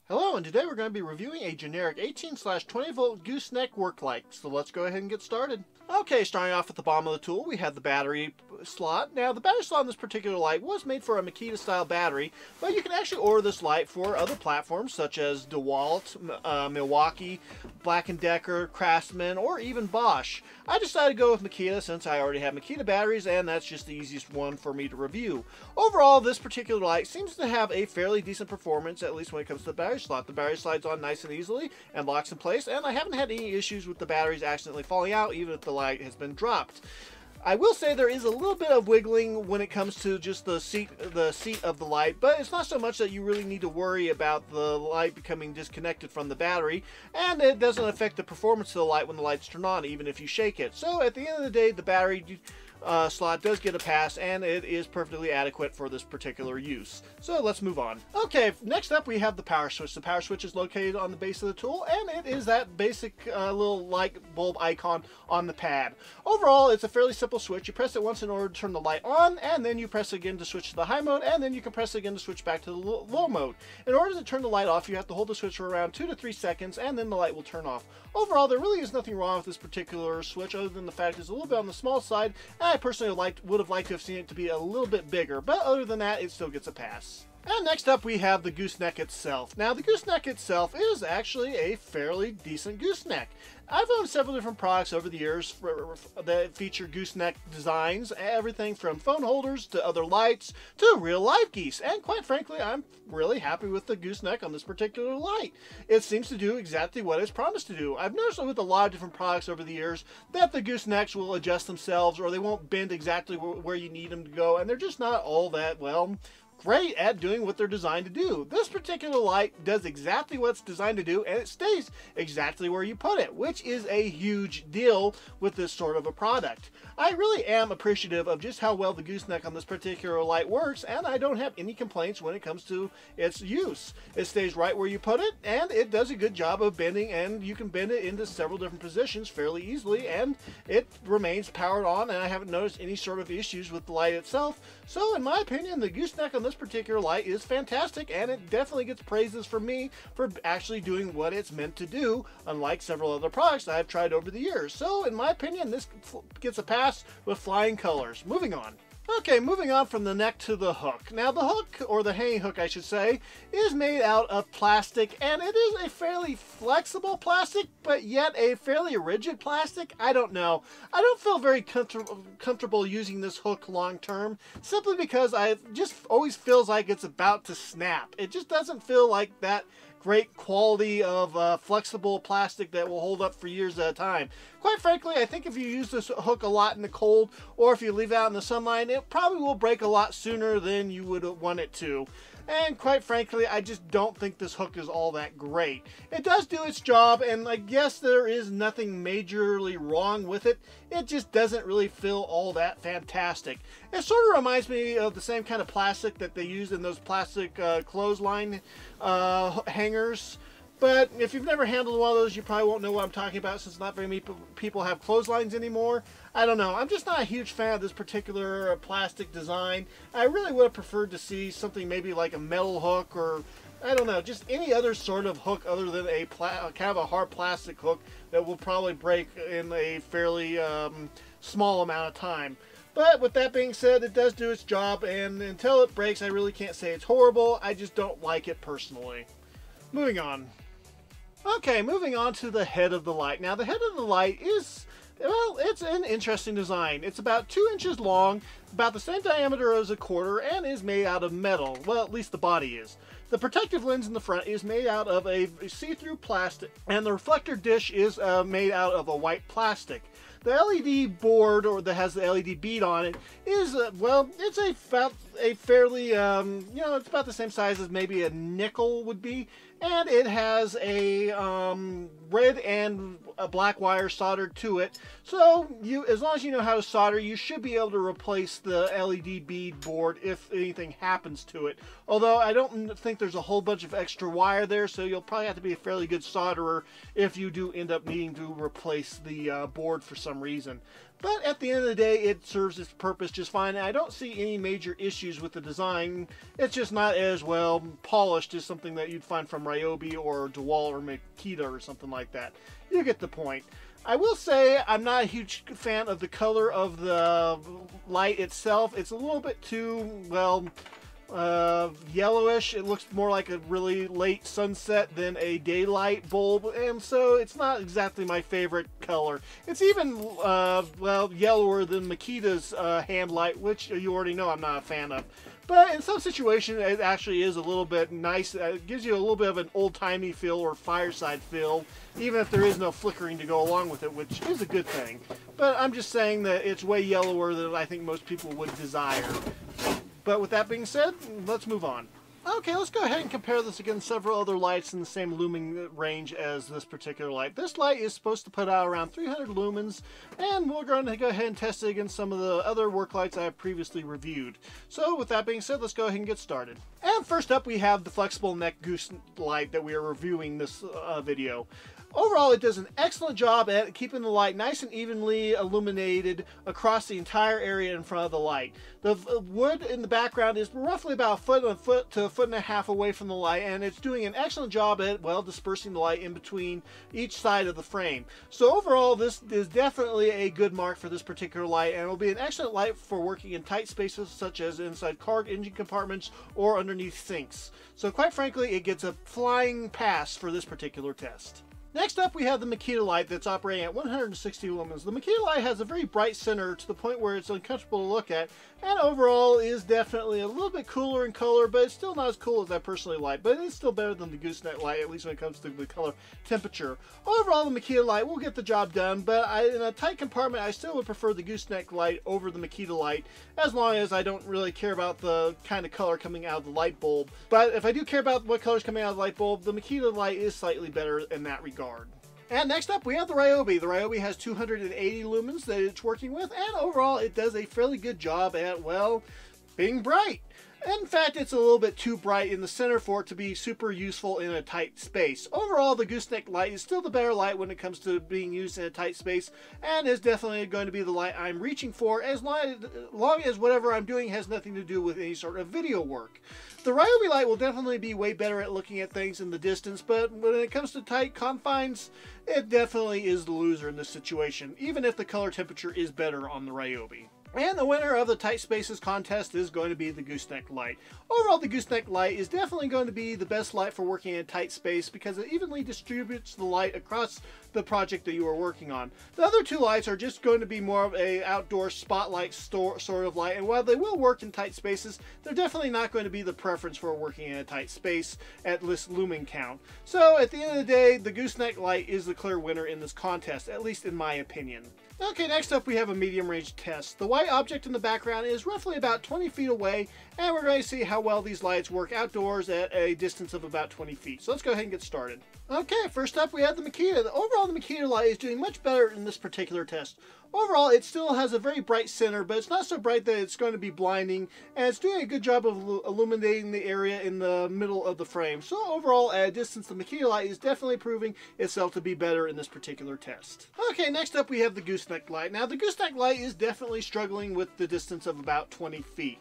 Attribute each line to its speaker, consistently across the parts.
Speaker 1: Hello, and today we're going to be reviewing a generic 18/20 volt gooseneck work light. So let's go ahead and get started. Okay, starting off at the bottom of the tool, we have the battery slot. Now, the battery slot on this particular light was made for a Makita style battery, but you can actually order this light for other platforms such as Dewalt, Milwaukee, Black & Decker, Craftsman, or even Bosch. I decided to go with Makita since I already have Makita batteries, and that's just the easiest one for me to review. Overall, this particular light seems to have a fairly decent performance, at least when it comes to the battery slot. The battery slides on nice and easily and locks in place, and I haven't had any issues with the batteries accidentally falling out, even if the light has been dropped. I will say there is a little bit of wiggling when it comes to just the seat of the light, but it's not so much that you really need to worry about the light becoming disconnected from the battery, and it doesn't affect the performance of the light when the lights turn on, even if you shake it. So at the end of the day, the battery slot does get a pass, and it is perfectly adequate for this particular use. So let's move on. Okay, next up we have the power switch. The power switch is located on the base of the tool, and it is that basic little light bulb icon on the pad. Overall, it's a fairly simple switch. You press it once in order to turn the light on, and then you press it again to switch to the high mode, and then you can press it again to switch back to the low mode. In order to turn the light off, you have to hold the switch for around 2 to 3 seconds, and then the light will turn off. Overall, there really is nothing wrong with this particular switch other than the fact it's a little bit on the small side, and I personally would have liked to have seen it to be a little bit bigger, but other than that, it still gets a pass. And next up we have the gooseneck itself. Now, the gooseneck itself is actually a fairly decent gooseneck. I've owned several different products over the years that feature gooseneck designs, everything from phone holders to other lights to real life geese, and quite frankly, I'm really happy with the gooseneck on this particular light. It seems to do exactly what it's promised to do. I've noticed with a lot of different products over the years that the goosenecks will adjust themselves, or they won't bend exactly where you need them to go, and they're just not all that, well, great at doing what they're designed to do. This particular light does exactly what it's designed to do, and it stays exactly where you put it, which is a huge deal with this sort of a product. I really am appreciative of just how well the gooseneck on this particular light works, and I don't have any complaints when it comes to its use. It stays right where you put it, and it does a good job of bending, and you can bend it into several different positions fairly easily, and it remains powered on, and I haven't noticed any sort of issues with the light itself. So in my opinion, the gooseneck on this particular light is fantastic, and it definitely gets praises from me for actually doing what it's meant to do, unlike several other products I've tried over the years. So in my opinion, this gets a pass with flying colors. Moving on. Okay, moving on from the neck to the hook. Now the hook, or the hanging hook I should say, is made out of plastic, and it is a fairly flexible plastic, but yet a fairly rigid plastic. I don't know. I don't feel very comfortable using this hook long term, simply because I just always feels like it's about to snap. It just doesn't feel like that great quality of flexible plastic that will hold up for years at a time. Quite frankly, I think if you use this hook a lot in the cold, or if you leave it out in the sunlight, it probably will break a lot sooner than you would want it to. And quite frankly, I just don't think this hook is all that great. It does do its job, and I guess there is nothing majorly wrong with it. It just doesn't really feel all that fantastic. It sort of reminds me of the same kind of plastic that they use in those plastic clothesline hangers. But if you've never handled one of those, you probably won't know what I'm talking about, since not very many people have clotheslines anymore. I don't know. I'm just not a huge fan of this particular plastic design. I really would have preferred to see something maybe like a metal hook, or I don't know, just any other sort of hook other than a kind of a hard plastic hook that will probably break in a fairly small amount of time. But with that being said, it does do its job, and until it breaks, I really can't say it's horrible. I just don't like it personally. Moving on. Okay, moving on to the head of the light. Now, the head of the light is, well, it's an interesting design. It's about 2 inches long, about the same diameter as a quarter, and is made out of metal. Well, at least the body is. The protective lens in the front is made out of a see-through plastic, and the reflector dish is made out of a white plastic. The LED board, or that has the LED bead on it, is, well, it's a fairly, you know, it's about the same size as maybe a nickel would be, and it has a red and a black wire soldered to it. So as long as you know how to solder, you should be able to replace the LED bead board if anything happens to it. Although I don't think there's a whole bunch of extra wire there, so you'll probably have to be a fairly good solderer if you do end up needing to replace the board for some some reason. But at the end of the day, it serves its purpose just fine. I don't see any major issues with the design. It's just not as well polished as something that you'd find from Ryobi or Dewalt or Makita or something like that. You get the point. I will say I'm not a huge fan of the color of the light itself. It's a little bit too, well, yellowish. It looks more like a really late sunset than a daylight bulb, and so it's not exactly my favorite color. It's even, well, yellower than Makita's hand light, which you already know I'm not a fan of. But in some situations, it actually is a little bit nice. It gives you a little bit of an old-timey feel or fireside feel, even if there is no flickering to go along with it, which is a good thing. But I'm just saying that it's way yellower than I think most people would desire. But with that being said, let's move on. Okay, let's go ahead and compare this against several other lights in the same lumen range as this particular light. This light is supposed to put out around 300 lumens, and we're going to go ahead and test it against some of the other work lights I have previously reviewed. So with that being said, let's go ahead and get started. And first up, we have the flexible neck Gooseneck Light that we are reviewing this video. Overall, it does an excellent job at keeping the light nice and evenly illuminated across the entire area in front of the light. The wood in the background is roughly about a foot to a foot and a half away from the light, and it's doing an excellent job at, well, dispersing the light in between each side of the frame. So overall, this is definitely a good mark for this particular light, and it will be an excellent light for working in tight spaces such as inside car engine compartments or underneath sinks. So quite frankly, it gets a flying pass for this particular test. Next up, we have the Makita light that's operating at 160 lumens. The Makita light has a very bright center to the point where it's uncomfortable to look at, and overall is definitely a little bit cooler in color, but it's still not as cool as I personally like. But it's still better than the Gooseneck light, at least when it comes to the color temperature. Overall, the Makita light will get the job done, but in a tight compartment, I still would prefer the Gooseneck light over the Makita light, as long as I don't really care about the kind of color coming out of the light bulb. But if I do care about what color is coming out of the light bulb, the Makita light is slightly better in that regard. And next up, we have the Ryobi. The Ryobi has 280 lumens that it's working with, and overall it does a fairly good job at, well, being bright. In fact, it's a little bit too bright in the center for it to be super useful in a tight space. Overall, the Gooseneck light is still the better light when it comes to being used in a tight space, and is definitely going to be the light I'm reaching for as long as whatever I'm doing has nothing to do with any sort of video work. The Ryobi light will definitely be way better at looking at things in the distance, but when it comes to tight confines, it definitely is the loser in this situation, even if the color temperature is better on the Ryobi. And the winner of the Tight Spaces contest is going to be the Gooseneck Light. Overall, the Gooseneck Light is definitely going to be the best light for working in a tight space because it evenly distributes the light across the project that you are working on. The other two lights are just going to be more of a outdoor spotlight sort of light, and while they will work in tight spaces, they're definitely not going to be the preference for working in a tight space at this lumen count. So at the end of the day, the Gooseneck Light is the clear winner in this contest, at least in my opinion. Okay, next up we have a medium range test. The white object in the background is roughly about 20 feet away, and we're going to see how well these lights work outdoors at a distance of about 20 feet. So let's go ahead and get started. Okay, first up we have the Makita. Overall, the Makita light is doing much better in this particular test. Overall, it still has a very bright center, but it's not so bright that it's going to be blinding, and it's doing a good job of illuminating the area in the middle of the frame. So overall, at a distance, the Makita light is definitely proving itself to be better in this particular test. Okay, next up we have the Gooseneck Light. Now, the Gooseneck Light is definitely struggling with the distance of about 20 feet.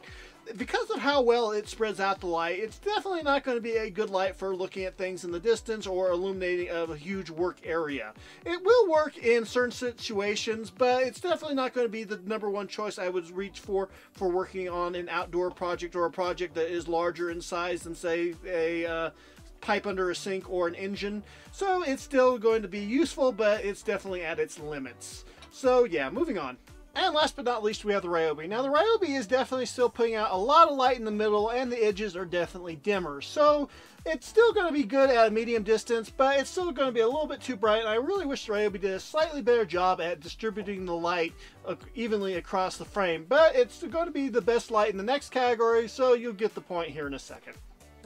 Speaker 1: Because of how well it spreads out the light, it's definitely not going to be a good light for looking at things in the distance or illuminating a huge work area. It will work in certain situations, but it's definitely not going to be the #1 choice I would reach for working on an outdoor project or a project that is larger in size than, say, a pipe under a sink or an engine. So it's still going to be useful, but it's definitely at its limits. So yeah, moving on. And last but not least, we have the Ryobi. Now, the Ryobi is definitely still putting out a lot of light in the middle, and the edges are definitely dimmer. So it's still going to be good at a medium distance, but it's still going to be a little bit too bright. And I really wish the Ryobi did a slightly better job at distributing the light evenly across the frame. But it's going to be the best light in the next category, so you'll get the point here in a second.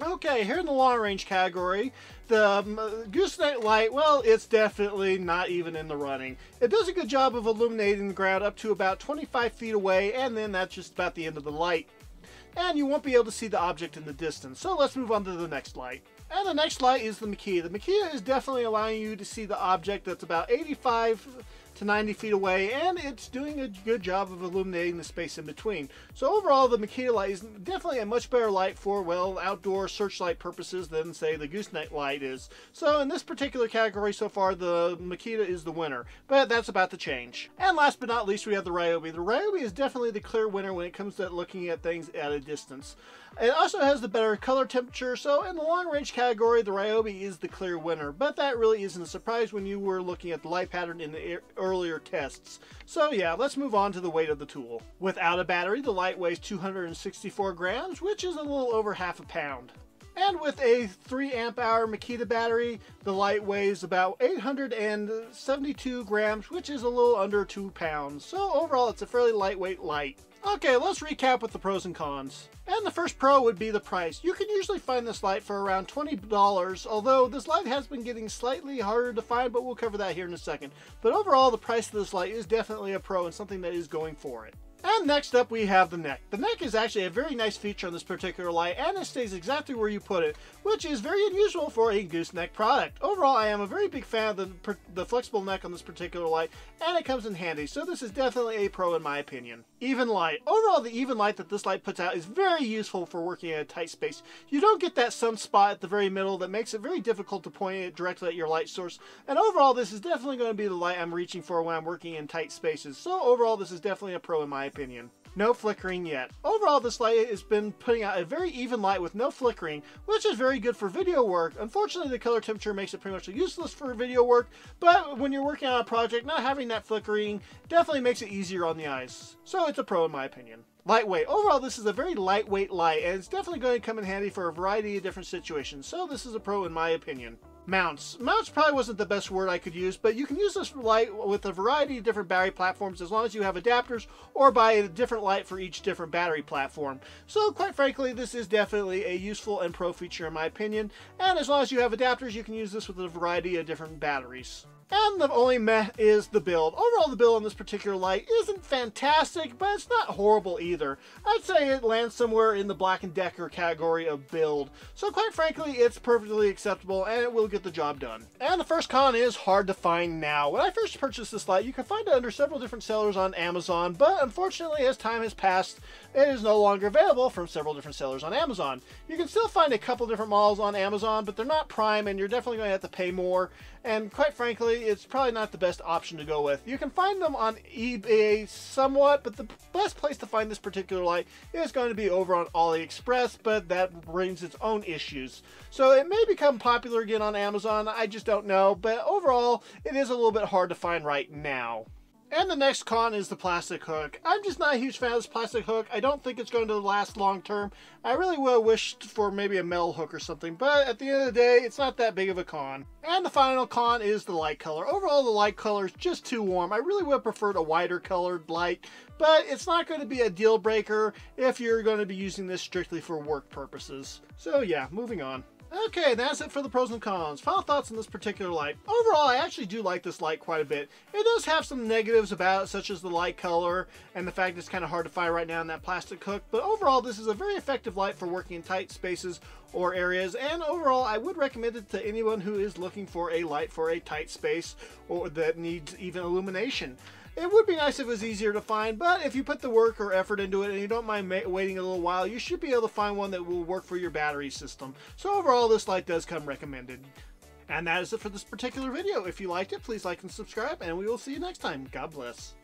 Speaker 1: Okay, here in the long range category, the Gooseneck Light, well, it's definitely not even in the running. It does a good job of illuminating the ground up to about 25 feet away, and then that's just about the end of the light. And you won't be able to see the object in the distance. So let's move on to the next light. And the next light is the Makita. The Makita is definitely allowing you to see the object that's about 85 to 90 feet away, and it's doing a good job of illuminating the space in between. So overall, the Makita light is definitely a much better light for, well, outdoor searchlight purposes than, say, the Gooseneck Light is. So in this particular category so far, the Makita is the winner, but that's about to change. And last but not least, we have the Ryobi. The Ryobi is definitely the clear winner when it comes to looking at things at a distance. It also has the better color temperature, so in the long range category, the Ryobi is the clear winner, but that really isn't a surprise when you were looking at the light pattern in the earlier tests. So yeah, let's move on to the weight of the tool. Without a battery, the light weighs 264 grams, which is a little over half a pound. And with a 3 amp hour Makita battery, the light weighs about 872 grams, which is a little under 2 pounds. So overall, it's a fairly lightweight light. Okay, let's recap with the pros and cons. And the first pro would be the price. You can usually find this light for around $20, although this light has been getting slightly harder to find, but we'll cover that here in a second. But overall, the price of this light is definitely a pro and something that is going for it. And next up we have the neck. The neck is actually a very nice feature on this particular light, and it stays exactly where you put it, which is very unusual for a gooseneck product. Overall, I am a very big fan of the flexible neck on this particular light, and it comes in handy, so this is definitely a pro in my opinion. Even light. Overall, the even light that this light puts out is very useful for working in a tight space. You don't get that sunspot at the very middle that makes it very difficult to point it directly at your light source, and overall this is definitely going to be the light I'm reaching for when I'm working in tight spaces, so overall this is definitely a pro in my opinion. No flickering yet. Overall, this light has been putting out a very even light with no flickering, which is very good for video work. Unfortunately, the color temperature makes it pretty much useless for video work, but when you're working on a project, not having that flickering definitely makes it easier on the eyes. So it's a pro in my opinion. Lightweight. Overall, this is a very lightweight light, and it's definitely going to come in handy for a variety of different situations, so this is a pro in my opinion. Mounts. Mounts probably wasn't the best word I could use, but you can use this light with a variety of different battery platforms as long as you have adapters or buy a different light for each different battery platform. So quite frankly, this is definitely a useful and pro feature in my opinion, and as long as you have adapters, you can use this with a variety of different batteries. And the only meh is the build. Overall, the build on this particular light isn't fantastic, but it's not horrible either. I'd say it lands somewhere in the Black & Decker category of build. So quite frankly, it's perfectly acceptable and it will get the job done. And the first con is hard to find now. When I first purchased this light, you can find it under several different sellers on Amazon, but unfortunately, as time has passed, it is no longer available from several different sellers on Amazon. You can still find a couple different models on Amazon, but they're not prime and you're definitely going to have to pay more. And quite frankly, it's probably not the best option to go with. You can find them on eBay somewhat, but the best place to find this particular light is going to be over on AliExpress, but that brings its own issues. So it may become popular again on Amazon, I just don't know, but overall, it is a little bit hard to find right now. And the next con is the plastic hook. I'm just not a huge fan of this plastic hook. I don't think it's going to last long term. I really would have wished for maybe a metal hook or something, but at the end of the day, it's not that big of a con. And the final con is the light color. Overall, the light color is just too warm. I really would have preferred a wider colored light, but it's not going to be a deal breaker if you're going to be using this strictly for work purposes. So yeah, moving on. Okay, that's it for the pros and cons. Final thoughts on this particular light. Overall, I actually do like this light quite a bit. It does have some negatives about it, such as the light color and the fact it's kind of hard to find right now in that plastic hook. But overall, this is a very effective light for working in tight spaces or areas. And overall, I would recommend it to anyone who is looking for a light for a tight space or that needs even illumination. It would be nice if it was easier to find, but if you put the work or effort into it and you don't mind waiting a little while, you should be able to find one that will work for your battery system. So overall, this light does come recommended. And that is it for this particular video. If you liked it, please like and subscribe, and we will see you next time. God bless.